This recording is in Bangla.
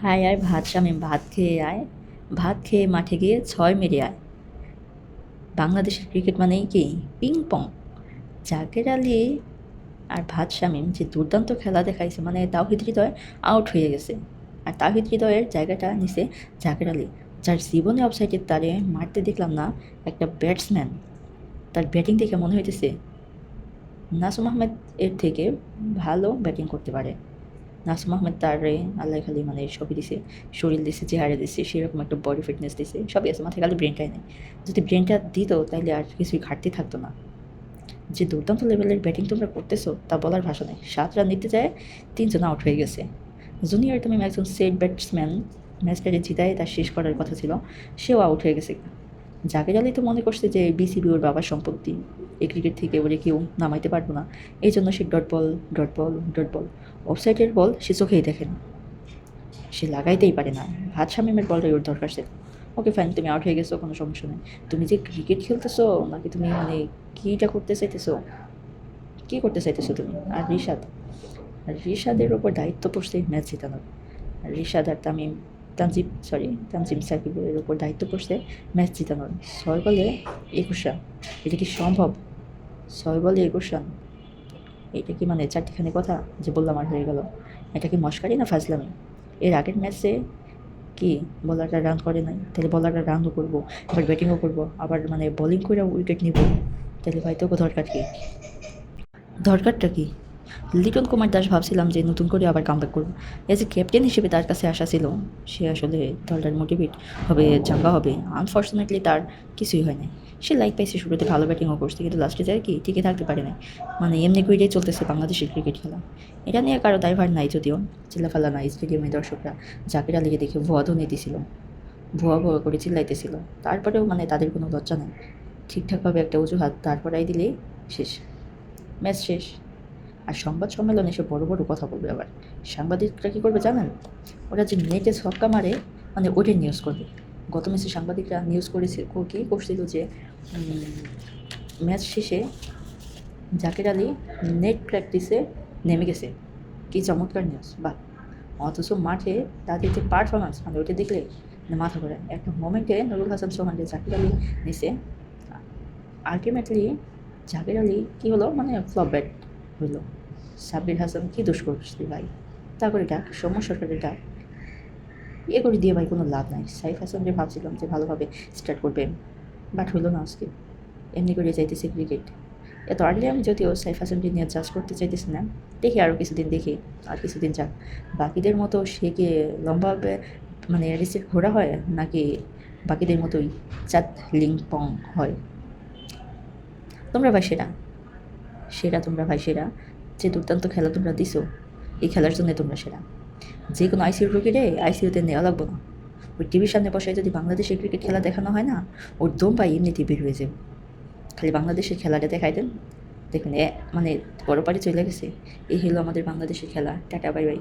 আয় আয় ভাত শামীম, ভাত খেয়ে আয়। ভাত খেয়ে মাঠে গিয়ে ৬ মেরে আয়। বাংলাদেশের ক্রিকেট মানেই কি পিং পং। জাকের আলী আর ভাত শামীম যে দুর্দান্ত খেলা দেখাইছে, মানে তাওহিদ হৃদয় আউট হয়ে গেছে। আর তাওহিদ হৃদয়ের জায়গাটা নিছে জাকের আলী, যার জীবনে অফসাইডের তারে মারতে দেখলাম না একটা ব্যাটসম্যান। তার ব্যাটিং দেখে মনে হইতেছে নাসুম আহমেদ এর থেকে ভালো ব্যাটিং করতে পারে। নাসুম আহমেদ তারে আল্লাহ খালি মানে সবই দিছে, শরীর দিছে, চেহারা দিছে, সেরকম একটা বডি ফিটনেস দিছে, সবই আছে, মাথায় খালি ব্রেনটাই নেই। যদি ব্রেনটা দিত তাহলে আর কিছুই ঘাটতি থাকতো না। যে দুর্দান্ত লেভেলের ব্যাটিং তোমরা করতেছো তা বলার ভাষা নেই। 7 রান নিতে যায় 3 জন আউট হয়ে গেছে। জুনিয়র তামিম একজন সেট ব্যাটসম্যান, ম্যাচটাকে জিতায় তার শেষ করার কথা ছিল, সেও আউট হয়ে গেছে। জাকের আলী তো মনে করছে যে বিসিবি ওর বাবার সম্পত্তি, এই ক্রিকেট থেকে ওরে কেউ নামাইতে পারবো না, এই জন্য সে dot ball dot ball dot ball, অফসাইডের বল সে চোখেই দেখে না, সে লাগাইতেই পারে না। ভাত শামীমের বলটাই ওর দরকার ছিল। ওকে ফাইন, তুমি আউট হয়ে গেছো, কোনো সমস্যা নেই। তুমি যে ক্রিকেট খেলতেছো নাকি তুমি মানে কীটা করতে চাইতেছো, কী করতে চাইতেছো তুমি? আর রিশাদের ওপর দায়িত্ব পড়ছে ম্যাচ জেতানোর। রিশাদ আর তানজিম সাকিবের ওপর দায়িত্ব পড়ছে ম্যাচ জেতানোর। 6 বলে 21 রান, এটা কি সম্ভব? 6 বলে 21 রান, এটা কি মানে চারটিখানি কথা যে বললাম আর হয়ে গেল? এটা কি মশকারি না ফাজলামি? এর আগের ম্যাচে কি বলাররা রান করে নাই? তাহলে বলাররা রানও করবো, আবার ব্যাটিংও করবো, আবার মানে বোলিং করে উইকেট নিব, তাহলে ভাই তোকে দরকারটা কি? লিটন কুমার দাস ভাবছিলাম যে নতুন করে আবার কামব্যাক করবো, এজ এ ক্যাপ্টেন হিসেবে তার কাছে আশা ছিল সে আসলে দলটার মোটিভেট হবে, চাঙ্গা হবে। আনফর্চুনেটলি তার কিছুই হয় নাই। সে লাইক পাইছে, শুরুতে ভালো ব্যাটিংও করছে, কিন্তু লাস্টে যায় কি টিকে থাকতে পারে নাই। মানে এমনি করেই চলতেছে বাংলাদেশের ক্রিকেট খেলা। এটা নিয়ে কারো দায়ভার নাই, যদিও চিল্লাফাল্লা নাই, স্টেডিয়ামে দর্শকরা জাকের আলীকে দেখে ভুয়া ধ্বনি দিছিল, ভুয়া ভুয়া করে চিল্লাইতেছিল। তারপরেও মানে তাদের কোনো লজ্জা নেই, ঠিকঠাকভাবে একটা অজুহাত তারপরাই দিলেই শেষ, ম্যাচ শেষ। আর সংবাদ সম্মেলনে এসে বড় বড় কথা বলবে আবার। সাংবাদিকরা কী করবে জানেন? ওরা যে নেটে ছক্কা মারে, মানে ওইটাই নিউজ করবে। গত ম্যাচে সাংবাদিকরা নিউজ করেছে, কী করছিল যে ম্যাচ শেষে জাকের আলী নেট প্র্যাকটিসে নেমে গেছে। কী চমৎকার নিউজ, বাহ! অথচ মাঠে তাদের যে পারফরমেন্স, মানে ওইটা দেখলে মাথা ঘোরায়। একটা মোমেন্টে নুরুল হাসান সোহানকে জাকের আলী নিছে, আলটিমেটলি জাকের আলী কী হলো, মানে ফ্লপ ব্যাট হইলো। সাব্বির হাসান কী দোষ করছি ভাই? তারপরে ডাক সৌম্য সরকারের ডাক, এ করে দিয়ে ভাই কোনো লাভ নাই। সাইফ হাসানকে ভাবছিলাম যে ভালোভাবে স্টার্ট করবে, বাট হইলো না আজকে, এমনি করে যাইতেছে ক্রিকেট। এত আর্লি আমি যদিও সাইফ হাসানকে নিয়ে চাষ করতে চাইতেছি না, দেখি আরও কিছুদিন, দেখি আর কিছুদিন যাক। বাকিদের মতো সে কি লম্বাভাবে মানে রিসেট ঘোরা হয়, নাকি বাকিদের মতোই চাঁদ লিংপং হয়? তোমরা ভাই সেরা, তোমরা ভাই সেরা। যে দুর্দান্ত খেলা তোমরা দিছো, এই খেলার জন্য তোমরা সেরা। যে কোনো আইসিইউর রোগীরে আইসিইউতে নেওয়া লাগবো না, ওই টিভির সামনে বসে যদি বাংলাদেশের ক্রিকেট খেলা দেখানো হয় না, ওর দম পাই এমনিতেই বের হয়ে যাবে। খালি বাংলাদেশের খেলাটা দেখাই দেন, দেখুন মানে বড় পাড়ি চলে গেছে। এই হলো আমাদের বাংলাদেশের খেলা। Tata, bye bye.